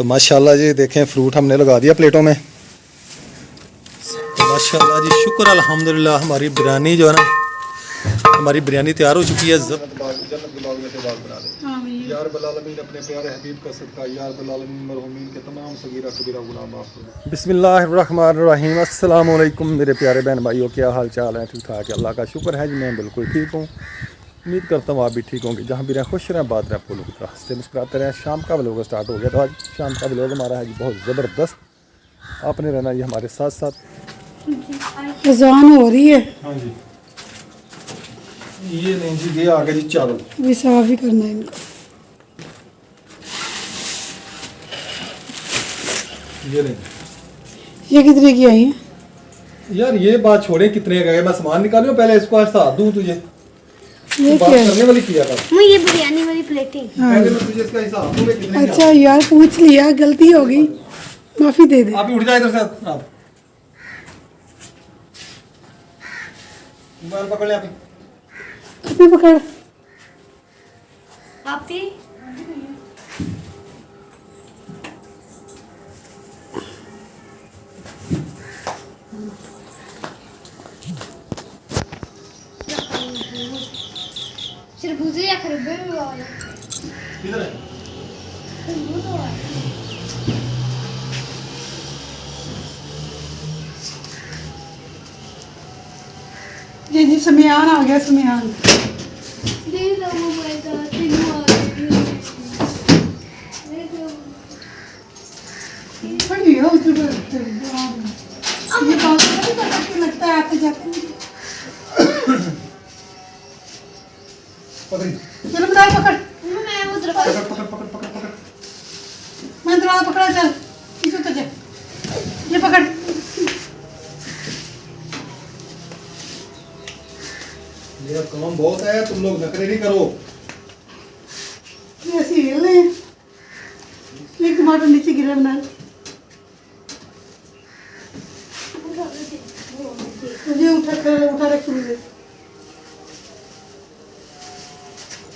तो माशाल्लाह जी देखें फ्रूट हमने लगा दिया प्लेटों में। तो माशाल्लाह जी शुक्र अल्हम्दुलिल्लाह हमारी बिरयानी जो है ना, हमारी बिरयानी तैयार हो चुकी है। यार बलालमीन अपने प्यारे हबीब का सदका, यार बलालमीन मरहूमीन के तमाम सगीरा कबीरा गुनाह माफ़ करो। बिस्मिल्लाहिर्रहमानिर्रहीम। अस्सलाम वालेकुम मेरे प्यारे बहन भाइयों, क्या हाल चाल है? ठीक ठाक है, अल्लाह का शुक्र है जी, मैं बिल्कुल ठीक हूँ। उम्मीद करता हूँ आप भी ठीक होंगे। जहाँ भी रहें खुश रहें, बात रहें, फूलों की तरह हंसते मुस्कुराते रहें। शाम का व्लॉग स्टार्ट हो गया, तो आज शाम का व्लॉग हमारा है जी बहुत ज़बरदस्त। आपने रहना जी हमारे साथ साथ। अज़ान हो रही है। हाँ जी, ये नहीं जी, ये आ गया जी चावल, अभी साफ ही करना है इनको। ये नहीं ये कितने की आई है? यार, ये बात छोड़े कितने का है, मैं सामान निकालूं पहले इसको हिसाब दूं तुझे। ये बात क्या है? करने वाली किया था मैं ये बिरयानी वाली प्लेटें। हाँ। पहले मैं तुझे इसका हिसाब दूं कितने का। अच्छा यार, पूछ लिया, गलती हो गई, माफी दे दे। आप ही उठ जाए इधर से, आप मोबाइल पकड़ ले। आप अपनी पकड़। आपकी खरबूजे या खरबूजे में वाला किधर है? खरबूज वाला ये जी समियान आ गया, समियान। दे दो मोबाइल का तीनों आ गए। बड़ी हो तू। ये बात नहीं कर सकती, लगता है आते जाते नहीं। पकड़ चलो बता, पकड़। मैं वो तरफ पकड़ पकड़ पकड़ पकड़ पकड़। मैं दरवाजा पकड़ा, चल पीछे तो जा। ये पकड़। ये काम बहुत है, तुम लोग नखरे नहीं करो। ये ऐसे हिल रहे हैं। एक टमाटर नीचे गिरा बना। मुझे उठा रख मुझे।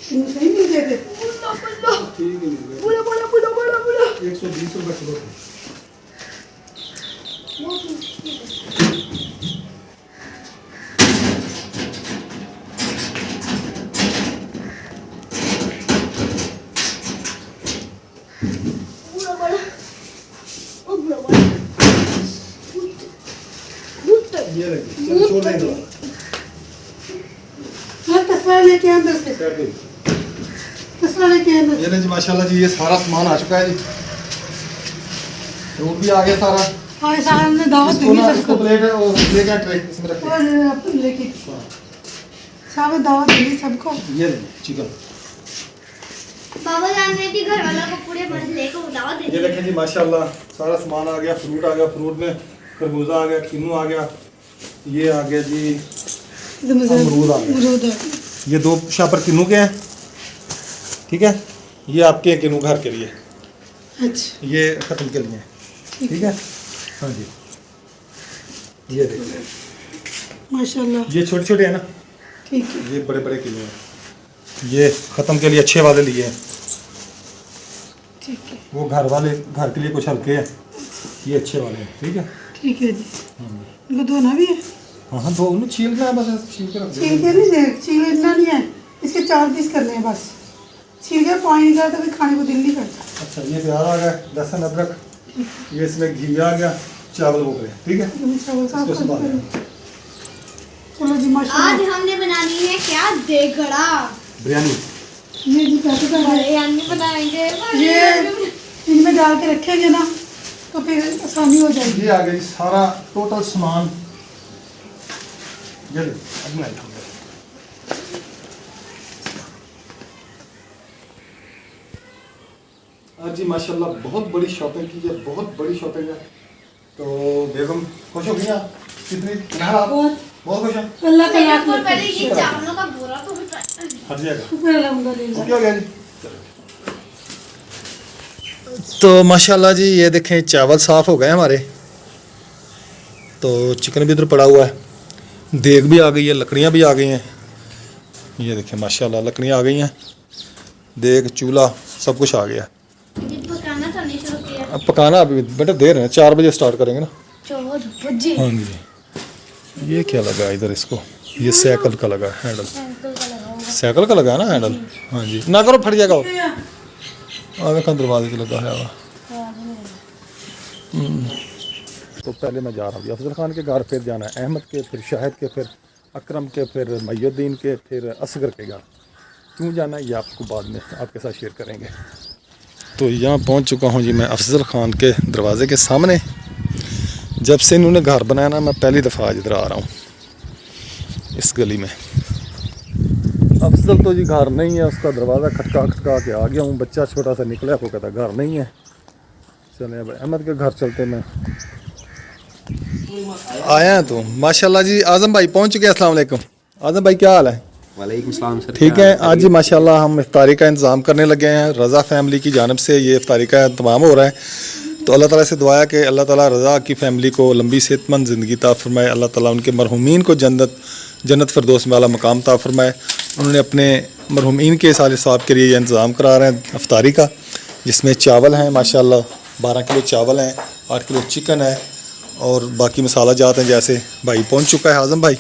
सही नहीं देते। ठीक है, बोला 120 रुपये किलो। ये लगी, चलो छोड़ देंगे। हाँ, तसला लेके अंदर से। तसला लेके अंदर। ये ले जी माशाल्लाह जी, ये सारा सामान आ चुका है जी। फ्रूट भी आ गया सारा। हाँ, सारा ने दावत इसको दी ना, सबको। इसको प्लेट है और लेके ट्रे इसमें रख और अपन लेके सारा दावत दी सबको। ये ले चिकन। बाबा जान ने थी घर वाला को पूरे भर लेकर दावत दे ये दी। देखें जी माशाल्लाह सारा सामान आ गया। फ्रूट आ गया, फ्रूट में खरबूजा आ गया, किन्नू आ गया, ये आ गया जी अमरूद आ गया। अमरूद आ गया। ये 2 शापर किन्नू के हैं, ठीक है। ये आपके हैं किन्नू घर के लिए, अच्छा, ये ख़त्म के लिए, ठीक है। हाँ जी, ये देखिए, माशाल्लाह। ये छोटे छोटे हैं ना, ठीक है, ये बड़े बड़े किलो हैं। ये ख़त्म के लिए अच्छे वाले लिए हैं, ठीक है, वो घर वाले घर के लिए कुछ हल्के हैं, ये अच्छे वाले हैं, ठीक है। ठीक है जी। इनको धोना भी है? हाँ हाँ, दो उन्हें छीलना है बस, छील के रख छील देना। के नहीं दे, छील इतना नहीं है, इसके 4 पीस करने हैं बस। छील के पानी निकाल तो फिर खाने को दिल नहीं करता। अच्छा, ये प्याज आ गया, लहसुन अदरक, ये इसमें घी आ गया, चावल हो गए, ठीक है। चावल साफ इसको संभाल कर लेना। दो। चलो जी, आज माशाल्लाह। हमने बनानी है क्या, देगड़ा बिरयानी। ये जी पैसे का है। बिरयानी बनाएंगे। ये इनमें डाल के रखेंगे ना तो फिर आसानी हो जाएगी। ये आ गई सारा टोटल सामान। ये ले, अब मैं उठाऊंगा। आज जी माशाल्लाह बहुत बड़ी शॉपिंग की है, बहुत बड़ी शॉपिंग है। तो बेगम खुश हो गई आप? कितनी बहुत बहुत खुश हैं? अल्लाह का लाख और पहले लाख ये चावलों का बोरा तो हटा। हट जाएगा। शुक्र अल्हम्दुलिल्लाह। क्या हो गया जी? तो माशाल्लाह जी ये देखें चावल साफ़ हो गए हमारे। तो चिकन भी इधर पड़ा हुआ है, देग भी आ गई है, लकड़ियाँ भी आ गई हैं। ये देखें माशाल्लाह लकड़ियाँ आ गई हैं, देग चूल्हा सब कुछ आ गया। पकाना था नहीं शुरू चुके हैं। अब पकाना अभी बेटा देर है, 4 बजे स्टार्ट करेंगे ना। 4 बजे हाँ जी। ये क्या लगा इधर इसको? ये साइकिल का लगा हैंडल, अंकल का लगा होगा। साइकिल का लगा है ना हैंडल। हाँ जी, ना करो फट जाएगा। आगे का दरवाजे से लगा है वो। तो पहले मैं जा रहा हूँ अफजल खान के घर, फिर जाना है अहमद के, फिर शाहिद के, फिर अकरम के, फिर मईउद्दीन के, फिर असगर के घर। क्यों जाना है ये आपको बाद में आपके साथ शेयर करेंगे। तो यहाँ पहुँच चुका हूँ जी मैं अफजल खान के दरवाज़े के सामने। जब से इन्होंने घर बनाया ना, मैं पहली दफ़ा आज इधर आ रहा हूँ इस गली में। अफजल तो जी घर नहीं है, उसका दरवाज़ा खटका खटका के आ गया हूँ। बच्चा छोटा सा निकला, वो कहता घर नहीं है। चले अब अहमद के घर चलते मैं आया हैं। तो माशाल्लाह जी आज़म भाई पहुँच चुके हैं। अस्सलाम वालेकुम आज़म भाई, क्या हाल है? वालेकुम सलाम सर। ठीक है। आज जी माशाल्लाह हम इफ्तारी का इंतज़ाम करने लगे हैं। रज़ा फैमिली की जानिब से ये इफ्तारी का इंतज़ाम हो रहा है। तो अल्लाह ताला से दुआ है कि अल्लाह ताला रज़ा की फ़ैमिली को लंबी सेहतमंद ज़िंदगी अता फ़रमाए। अल्लाह ताला उनके मरहूमीन को जन्नत फ़िरदौस में वाला मकाम अता फ़रमाए। उन्होंने अपने मरहूमीन के साल सवाब के लिए ये इंतज़ाम करा रहे हैं इफ्तारी का, जिसमें चावल हैं माशाल्लाह 12 किलो चावल हैं, 8 किलो चिकन है और बाकी मसाला जात हैं। जैसे भाई पहुँच चुका है आज़म भाई,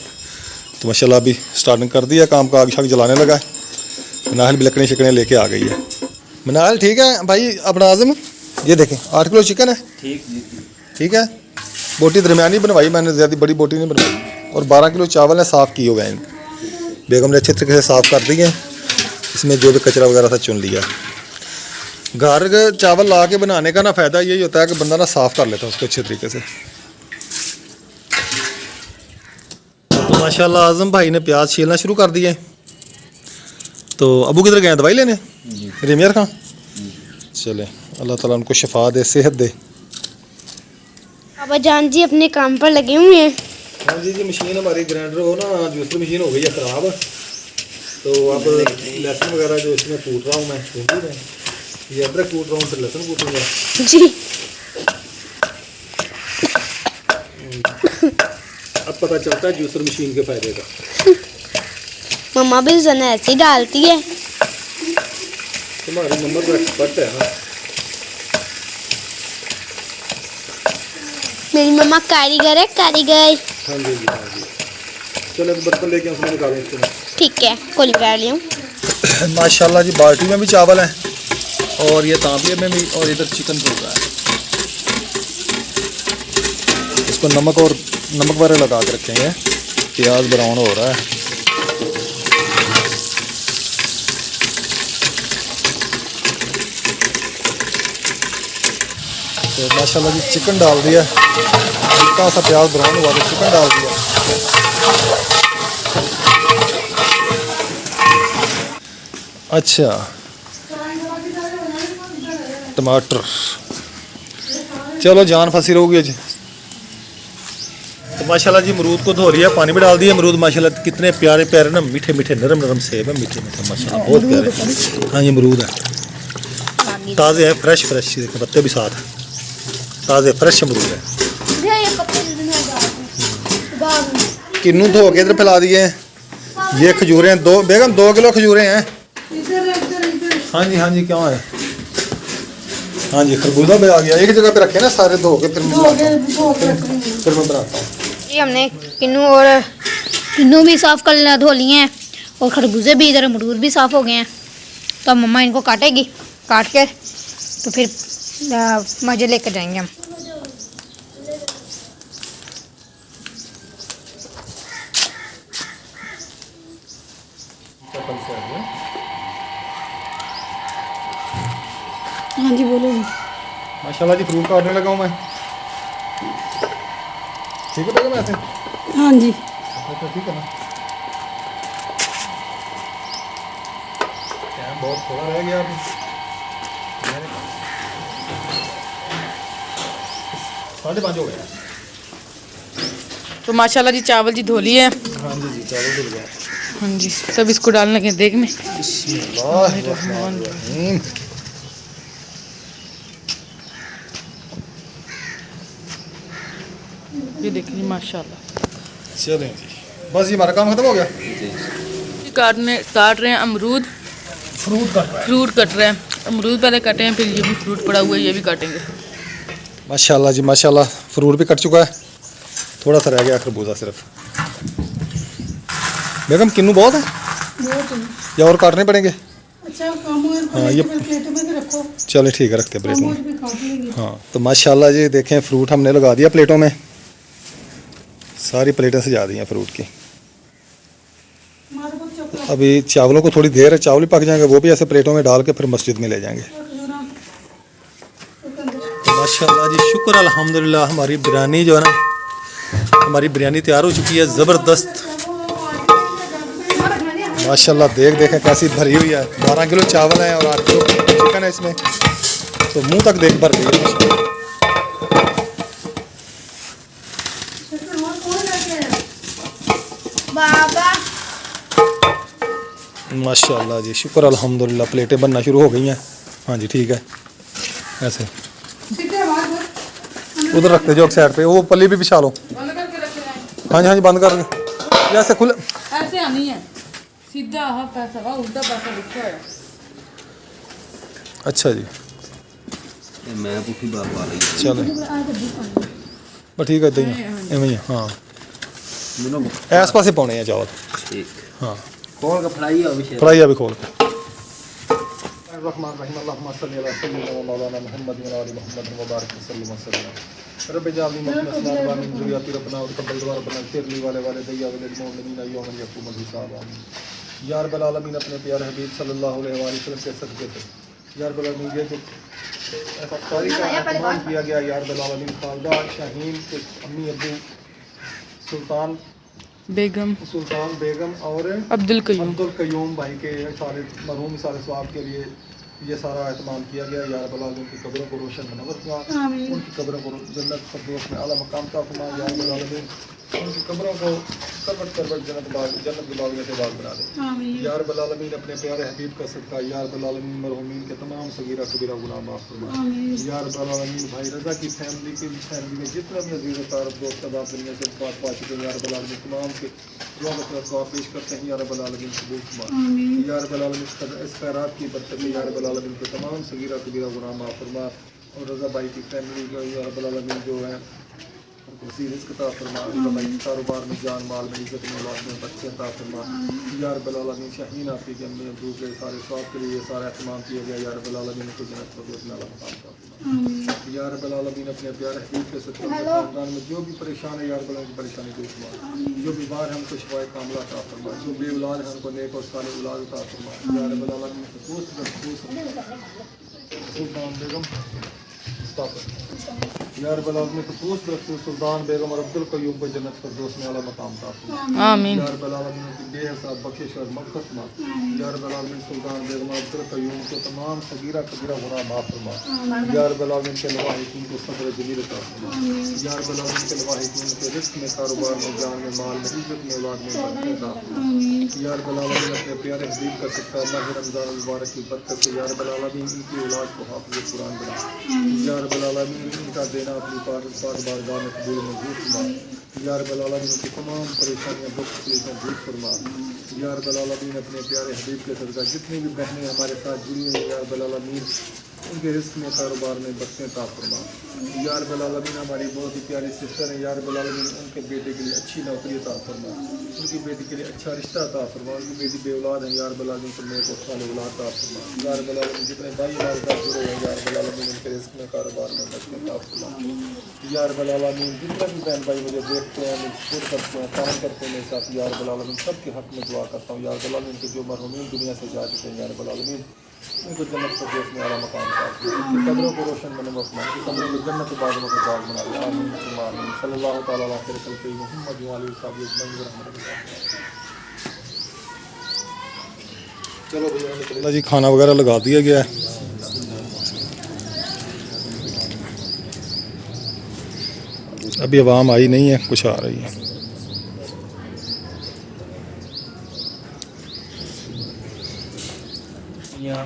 तो माशाल्लाह अभी स्टार्टिंग कर दिया काम का, आग शाग जलाने लगा है। मनाहल भी लकड़ियाँ शिकड़ियाँ लेके आ गई है। मनाहल ठीक है भाई अपना आज़म, ये देखें 8 किलो चिकन है। ठीक है। बोटी दरमियानी बनवाई मैंने, ज़्यादा बड़ी बोटी नहीं बनवाई। और 12 किलो चावल है, साफ़ किए हुए हैं। बेगम ने अच्छे तरीके से साफ़ कर दिए। इसमें जो भी कचरा वगैरह था चुन लिया। घर के चावल ला के बनाने का ना फ़ायदा यही होता है कि बंदा ना साफ़ कर लेता है उसको अच्छे तरीके से। तो माशाल्लाह आज़म भाई ने प्याज छीलना शुरू कर दिए। तो अबू किधर गए? दवाई लेने रेमियर खां। चले अल्लाह ताला उनको शफा दे, सेहत दे। पापा जान जी अपने काम पर लगे हुए हैं। हाँ जी मशीन हमारी ग्राइंडर हो ना, जूसर मशीन हो गई है ख़राब। तो अब लहसुन वगैरह जो इसमें कूट रहा हूँ मैं, कूट ही ये अदरक कूट रहा हूँ, फिर लहसुन कूटूँगा जी। अब पता चलता है जूसर मशीन के फ़ायदे का। मम्मा भी जना ऐसी डालती है। तुम्हारी मम्मा तो एक्सपर्ट है ना। मेरी मम्मा कारीगर है, कारीगर। हाँ जी हाँ जी। चलो एक बर्तन लेके उसमें निकालें इसको। ठीक है, कोली कर लियो। माशाल्लाह जी बाल्टी में भी चावल हैं और ये तांबले में भी, और इधर चिकन पड़ रहा है। इसको नमक वगैरह लगा के रखेंगे। प्याज ब्राउन हो रहा है। तो माशाल्लाह जी चिकन डाल दिया। हल्का सा प्याज ब्राउन हुआ तो चिकन डाल दिया। अच्छा टमाटर, चलो जान फंसी रहोगी आज। तो माशाल्लाह जी अमरूद को धो लिया, पानी में डाल दिया। अमरूद माशाल्लाह कितने प्यारे प्यारे ना, मीठे मीठे नरम नरम सेब है, मीठे मीठे माशाल्लाह बहुत प्यारे। हाँ ये अमरूद है, ताज़े है, फ्रेश फ्रेश। देखो पत्ते भी साथ हैं, ताज़े फ्रेश अमरूद है। किन्नू धो के इधर फैला दिए हैं। ये खजूरें हैं, 2 बेगम 2 किलो खजूरें हैं। हाँ जी क्या है? हाँ जी खरबूजा भी आ गया। एक जगह पे रखे ना सारे धो के, फिर मैं बनाता हूँ। जी हमने किन्नू भी साफ़ कर धो लिए हैं और खरबूजे भी, इधर अमरूद भी साफ़ हो गए हैं। तो अब मम्मा इनको काटेगी, काट के तो फिर मजे लेकर जाएंगे हम। हाँ जी बोलो जी। माशाल्लाह जी फ्रूट काटने लगा हूँ मैं। ठीक है बेगम ऐसे? हाँ जी। अच्छा ठीक है ना। टाइम बहुत थोड़ा रह गया अभी। 5:30 हो गया। तो माशाल्लाह जी चावल जी धो लिए हैं। हाँ जी चावल धुल गया। हाँ जी सब इसको डालने लगे देख में। बिस्मिल्लाहिर्रहमानिर्रहीम। ये देखिए माशाल्लाह। चलें जी बस ये हमारा काम खत्म हो गया। काट रहे हैं अमरूद, फ्रूट कट रहा है। फ्रूट कट रहे हैं। अमरूद पहले काटे हैं, फिर ये भी फ्रूट पड़ा हुआ है, ये भी काटेंगे। माशाल्लाह जी माशाल्लाह, फ्रूट भी कट चुका है, थोड़ा सा रह गया खरबूजा सिर्फ। बेगम किन्नू बहुत है या और काटने पड़ेंगे? अच्छा कम और हाँ, ये प्लेटों में भी रखो, चले ठीक है, रखते हैं प्लेट कम में। और भी काट लेंगे। हाँ तो माशाल्लाह जी देखें, फ्रूट हमने लगा दिया प्लेटों में, सारी प्लेटें सजा दी हैं फ्रूट की। हमारे को चॉकलेट अभी चावलों को थोड़ी देर है, चावल ही पक जाएंगे, वो भी ऐसे प्लेटों में डाल के फिर मस्जिद में ले जाएंगे। माशाल्लाह जी शुक्र अल्हम्दुलिल्लाह, हमारी बिरयानी जो है ना, हमारी बिरयानी तैयार हो चुकी है ज़बरदस्त माशाल्लाह। देखें कैसी भरी हुई है, 12 किलो चावल है और 8 किलो चिकन है इसमें, तो मुंह तक देख भर गई है। बाबा माशाल्लाह जी शुक्र अल्हम्दुलिल्लाह, प्लेटें बनना शुरू हो गई हैं। हाँ जी ठीक है, ऐसे उधर रखते जो साइड पे, वो पल्ली भी बिछा लो। हाँ जी बंद कर दो, ऐसे खुले ऐसे आनी है सीधा, हाँ पैसा का उल्टा पैसा लिखा है। अच्छा जी मैं पुठी बात वाली चलो बस ठीक है, इदां ही एवं ही हाँ, मैनू इस पासे पाने हैं चावल। ठीक हाँ खोल के फड़ाई हो विषय फ्राई अभी खोल के। रहमान रहीम, अल्लाहुम्मा सल्ली अला सय्यिदिना व मौलाना मुहम्मद व आलि मुहम्मद व बारिक वसल्लम वसल्लम। रब्बि जाअलनी मुखलिसन व मिन ज़ुर्रिय्यति रब्बना व तक़ब्बल दुआ रब्बना इग़फिर वाले दैया वलिल मुमिनीना यौमल यक़ूमुल हिसाब। आमीन या रब्बल आलमीन, अपने प्यारे हबीब सल्लल्लाहु अलैहि वसल्लम के सदक़े से या रब्बल आलमीन ये जो इफ्तारी का एहतमाम किया गया, या रब्बल आलमीन खालदा शाहीन के अम्मी अब्बू सुल्तान बेगम और अब्दुल कयूम भाई के सारे मरहूम सारे स्वाब के लिए ये सारा एहतमाम किया गया। या रब्बल आलमीन की कब्रों को रोशन मनवर फरमा, उनकी कब्रों को जन्नत फिरदौस में आला मकाम ता फरमा। या रब्बल आलमीन उनकी कब्रों को करवट जन्नत के बाग में से बाग बना दे। या रब्बल आलमीन अपने प्यारे हबीब का सदका या रब्बल आलमीन मरहूमीन के तमाम सगीरा कबीरा गुनाह माफ़ फरमा। या रब्बल आलमीन भाई रज़ा की फैमिली में जितना भी अज़ीज़ व तारफ़ दोस्त अहबाब दुनिया से पाक पा चुके हैं, या रब्बल आलमीन तमाम के दुआ मग़फ़िरत दुआ पेश करते हैं। या रब्बल आलमीन कबूल फरमा। या रब्बल आलमीन इस खैरात की बरकत में या रब्बल आलमीन के तमाम सगीरा कबीरा गुनाह माफ़ फरमा। और रज़ा भाई की फैमिली जो या रब्बल आलमीन जो है उसी रिज़्क़ अता फरमा। रज़ा भाई के कारोबार में, जान माल में, इज़्ज़त में, औलाद में बरकत अता फरमा। या रब्बल आलमीन शाहीन आपकी के अम्मी अब्बू के सारे स्वाब के लिए सारा एहतमाम किया गया। या रब्बल आलमीन को जन्नत फिरदौस में आला मकाम अता फरमा। या रब्बल आलमीन अपने प्यारे हबीब के सदक़े से खानदान में जो भी परेशान है या रब्बल आलमीन की परेशानी दूर फरमा। जो बीमार है उनको शिफाए कामिला अता फरमा। जो बेऔलाद है उनको नेक और सालेह औलाद अता फरमा। या रब्बल आलमीन सुल्तान बेगम या रब्बल आलमीन खुसूस बख़्शूस सुल्तान बेगम और अब्दुल कयूम को जन्नत फिरदौस में आला मकाम अता फरमा। आमीन। या रब्बल आलमीन की बेहिसाब बख्शिश और मग़फ़िरत फरमा। या रब्बल आलमीन सुल्तान बेगम और अब्दुल कयूम को तमाम सगीरा कबीरा गुनाह माफ़ फरमा। या रब्बल आलमीन के लवाहिकीन को सब्र जमील अता फरमा। या रब्बल आलमीन के लवाहिकीन के रिज़्क़ में, कारोबार में, जान में, माल में, इज़्ज़त में, औलाद में बरकत अता फरमा। या रब्बल आलमीन अपने प्यारे हबीब का सदका माह रमज़ान मुबारक की बरकत से या रब्बल आलमीन इनकी औलाद को हाफ़िज़ कुरान बना। या रब्बल आलमीन इनका देना अपनी पाक बारगाह में कबूल मंजूर फरमा। या रब्बल आलमीन की तमाम परेशानियाँ दुख तकलीफ़ें दूर फरमा। या रब्बल आलमीन अपने प्यारे हबीब के सदका जितनी भी बहनें हमारे साथ जुड़ी हुई हैं, या रब्बल आलमीन उनके रिस्क में, कारोबार में बरकत अता फरमा। या रब्बल आलमीन हमारी बहुत ही प्यारी सिस्टर है, या रब्बल आलमीन उनके बेटे के लिए अच्छी नौकरी अता फरमा, उनकी बेटी के लिए अच्छा रिश्ता अता फरमा। उनकी बेटी बेऔलाद है, या रब्बल आलमीन को नेक और सालेह औलाद अता फरमा। या रब्बल आलमीन जितने भाई हमारे साथ जुड़े हैं, या रब्बल आलमीन उनके रिस्क में, कारोबार में बरकत अता फरमा। या रब्बल आलमीन जितने भी बहन भाई मुझे देखते हैं, मुझे सपोर्ट करते हैं, काम करते हैं मेरे साथ, या रब्बल आलमीन सबके हक़ में दुआ करता हूँ। या रब्बल आलमीन के जो मरहूमीन दुनिया से जा चुके हैं, या रब्बल आलमीन उनको जन्नत फिरदौस में आला मकाम अता फरमा। उनकी कब्रों को रोशन मनवर फरमा, उनकी कब्रों को जन्नत के बागों के बाग बना दे। आमीन आमीन। सल्लल्लाहु तआला अलैहि वसल्लम मुहम्मद व आलिहि वसहबिहि अजमईन रहमतुल्लाह। चलो भैया जी खाना वगैरह लगा दिया गया है। अभी आवाम आई नहीं है, कुछ आ रही है।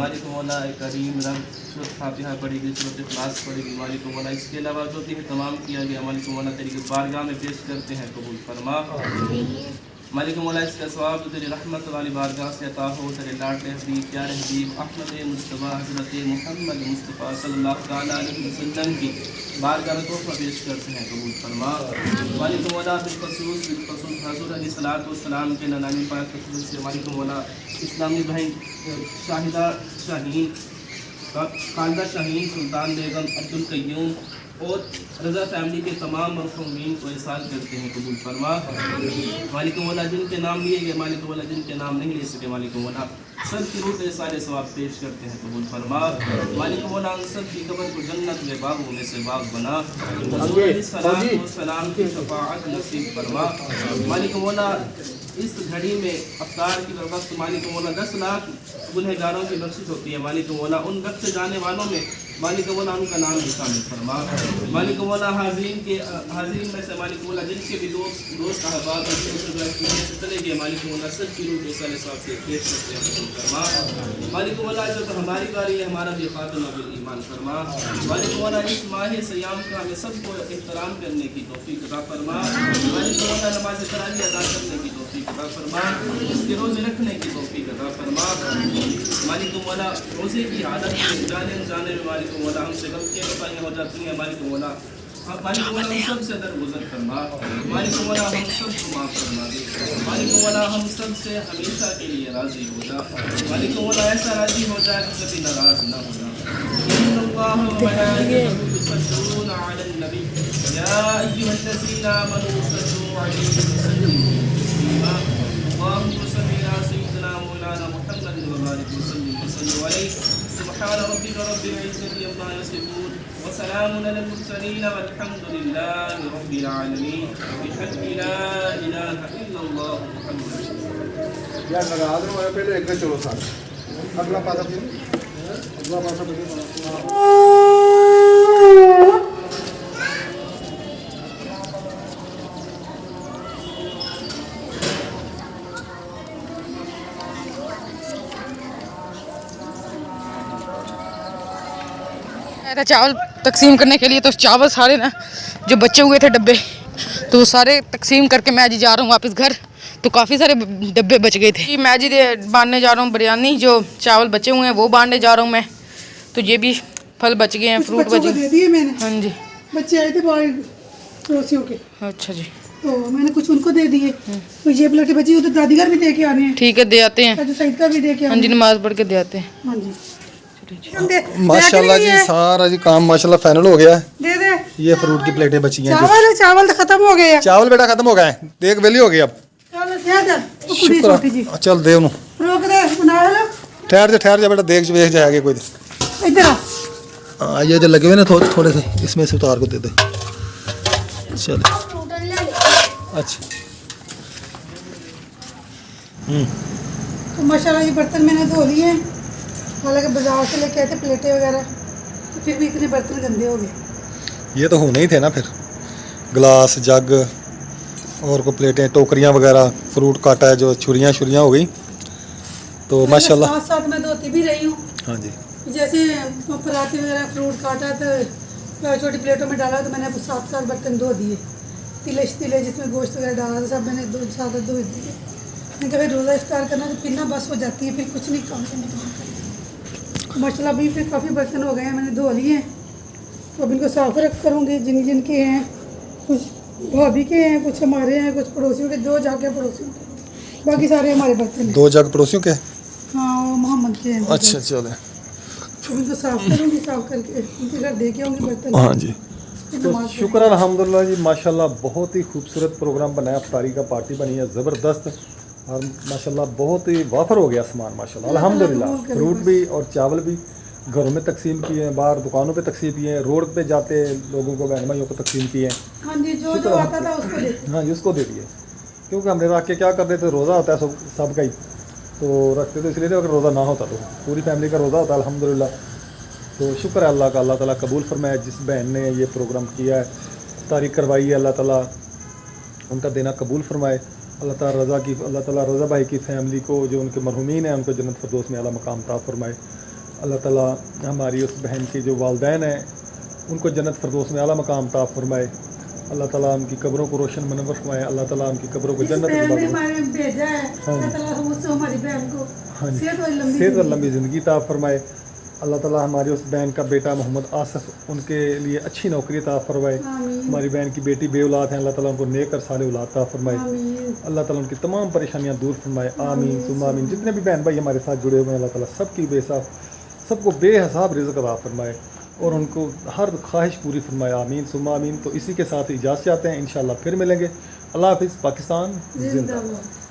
मालिक मौला करीम रब सूरत फातिहा पढ़ेगी, सूरत इखलास पढ़ेगी मालिक मौला। इसके अलावा जो भी तमाम किया गया मालिक मौला तेरी बारगाह में पेश करते हैं, कबूल फरमा मालिक मौला। इसका सवाब तेरी रहमत वाली बारगाह से अता हो। तेरे लाडले हबीब प्यारे हबीब अहमद मुस्तफ़ा हज़रत मोहम्मद मुस्तफ़ा सल्लल्लाहु तआला अलैहि वसल्लम की बारगाह में तोहफा पेश करते हैं, कबूल फरमा मालिक मौला। बिलखसूस हज़रत अलैहिस्सलातु वस्सलाम के नानी पाक से मालिक मौला इस्लामी बहन शाहिदा शाहीन, खालदा शाहीन, सुल्तान बेगम, अब्दुल कय्यूम और रज़ा फैमिली के तमाम मरहूमीन को इरसाल करते हैं, कबूल फरमा मालिक मौला। जिनके नाम लिए गए मालिक मौला, जिनके नाम नहीं ले सके मालिक मौला, सब की रूह से सारे सवाब पेश करते हैं, कबूल फरमा मालिक मौला। उन सब की कब्र को जन्नत के बागों में से बाग बना, सलाम की शफाअत नसीब फरमा मालिक मौला। इस घड़ी में अफ्तार की वक्त मालिक मौला 10 लाख गुनहगारों की बख्शिश होती है मालिक मौला। उन बख्शे जाने वालों में मालिक मौला उनका नाम भी शामिल फरमा मालिक मौला। हाज़रीन में से मालिक मौला जिनके भी दोस्त अहबाब चले गए मालिक मौला, सब की रूह साले साहब से पेश करते हैं, फरमा मालिक मौला। जब हमारी बारी है हमारा भी खात्मा बिल ईमान फरमा मालिक मौला। इस माह सयाम का हमें सबको एहतराम करने की तौफीक अता फरमा मालिक मौला। नमाज तरावी अदा करने की तौफीक अता फरमा, इसके रोज़े रखने की तौफीक अता फरमा मालिक मौला। रोज़े की आदत जाने में मालिक मौला हमसे गलतियाँ बताइयाँ हो जाती हैं मालिक मौला। मालिक मौला हम सब से दरगुजर फरमा मालिक मौला। हम सब को माफ़ फरमा दे मालिक मौला। हम सब से हमेशा के लिए राज़ी हो जा मालिक मौला। ऐसा राज़ी हो जाए कि कभी नाराज़ ना हो जा। सुब्हान रब्बिका रब्बिल इज़्ज़ति अम्मा यसिफून व सलामुन अलल मुरसलीन वल्हम्दुलिल्लाहि रब्बिल आलमीन बिहक़्क़ि ला इलाहा इल्लल्लाह मुहम्मद। यार लगा दो पहले एक चलो साथ अगला पासा फिर अगला पासा चावल तकसीम करने के लिए, तो चावल सारे ना जो बचे हुए थे डब्बे, तो वो सारे तकसीम करके मैं जी जा रहा हूँ वापस घर। तो काफ़ी सारे डब्बे बच गए थे। मैं जी बांधने जा रहा हूँ बिरयानी, जो चावल बचे हुए हैं वो बांधने जा रहा हूँ मैं। तो ये भी फल बच गए हैं, फ्रूट बचे दे दिए मैंने। हाँ जी, बच्चे आए थे पड़ोसियों के, अच्छा जी, तो मैंने कुछ उनको दे दिए। तो ये प्लेटें बची, उधर दादी घर भी दे के आने हैं। ठीक है, दे आते हैं। सईद का भी दे के हाँ जी, नमाज पढ़ के दे आते हैं। हाँ जी माशाल्लाह जी, सारा जी काम माशाल्लाह फाइनल हो गया है। दे दे। ये फ्रूट की प्लेटें बची हैं। चावल तो खत्म हो गए। चावल बेटा खत्म हो गए हैं, देख वेली हो गई अब। शुक्र, चल दे उन्हों रोक दे, बना लो। ठहर जा बेटा, देख वेख जाएगा कोई। इधर हाँ, ये जो लगे हुए ना थोड़े से, इसमें से उतार को दे दे। चल अच्छा। तो माशाल्लाह ये बर्तन मैंने धो लिए हैं। हालांकि बाजार से लेके आए थे प्लेटें वगैरह, तो फिर भी इतने बर्तन गंदे हो गए। ये तो होने ही थे ना फिर, गिलास जग और को प्लेटें टोकरियाँ वगैरह, फ्रूट काटा है, जो छुरियाँ हो गई। तो माशाल्लाह साथ में धोती भी रही हूँ। हाँ जी, जैसे पराठे वगैरह फ्रूट काटा तो छोटी प्लेटों में डाला, तो मैंने 7 बर्तन धो दिए। तिले जिसमें गोश्त वगैरह डाला था सब मैंने ज़्यादा धो दिए। मैंने कहा रोज़ा इफ्तार करना तो फिर ना बस हो जाती है, फिर कुछ नहीं काम करने के मन करता। माशाल्लाह अभी फिर काफ़ी बर्तन हो गए हैं, मैंने धो लिए हैं। तो अब इनको साफ रख करूँगी, जिनके हैं, कुछ भाभी के हैं, कुछ हमारे हैं, कुछ पड़ोसियों के, 2 जग हैं पड़ोसियों के, बाकी सारे हमारे बर्तन हैं। 2 जग पड़ोसियों के? हाँ, वो मोहम्मद के हैं। अच्छा चले, इनको साफ करूँगी, साफ करके उनके घर दे के आऊँगी बर्तन। हाँ जी। तो शुक्र अल्हम्दुलिल्लाह जी, माशाल्लाह बहुत ही खूबसूरत प्रोग्राम बनाया, अफ्तारी का पार्टी बनी है ज़बरदस्त। और माशाल्लाह बहुत ही वाफर हो गया सामान माशाल्लाह अल्हम्दुलिल्लाह। फ्रूट भी और चावल भी घरों में तकसीम किए हैं, बाहर दुकानों पे तकसीम किए हैं, रोड पे जाते लोगों को, बहन भाइयों को तकसीम किए हैं। हाँ जी, जो आता था उसको दे। हाँ जी, उसको दे दिए, क्योंकि हमने रख के क्या करते थे, रोज़ा होता है सबका ही, तो रखते तो इसलिए अगर रोज़ा ना होता तो पूरी फैमिली का रोज़ा होता है अल्हम्दुलिल्लाह। तो शुक्र है अल्लाह का, अल्लाह ताला कबूल फरमाए। जिस बहन ने ये प्रोग्राम किया है, तारीख करवाई है, अल्लाह ताला उनका देना कबूल फरमाए। अल्लाह ताला रज़ा भाई की फ़ैमिली को, जो उनके मरहूमीन हैं, उनको जन्नत फिरदौस में आला मकाम अता फरमाए। अल्लाह ताला हमारी उस बहन के जो वालिदैन हैं उनको जन्नत फिरदौस में आला मकाम अता फरमाए। अल्लाह ताला उनकी कब्रों को रोशन मनवर फरमाए। अल्लाह ताला उनकी कब्रों को जन्नत में भेजा है, अल्लाह ताला उससे हमारी बहन को सेहत और लंबी ज़िंदगी अता फरमाए। अल्लाह ताला हमारी उस बहन का बेटा मोहम्मद आसिफ, उनके लिए अच्छी नौकरी अता फरमाए। हमारी बहन की बेटी बे औलाद हैं, अल्लाह ताला उनको नेक और साले औलाद अता फरमाए। अल्लाह ताला उनकी तमाम परेशानियां दूर फरमाए। आमीन सुम्मा आमीन। जितने भी बहन भाई हमारे साथ जुड़े हुए हैं, अल्लाह ताला सबकी सबको बेहिसाब रिज़्क़ अता फरमाए और उनको हर ख्वाहिश पूरी फरमाए। आमीन सुम्मा आमीन। तो इसी के साथ इजाज़त चाहते हैं, इंशाअल्लाह फिर मिलेंगे। अल्लाह हाफ़िज़। पाकिस्तान जिंदाबाद।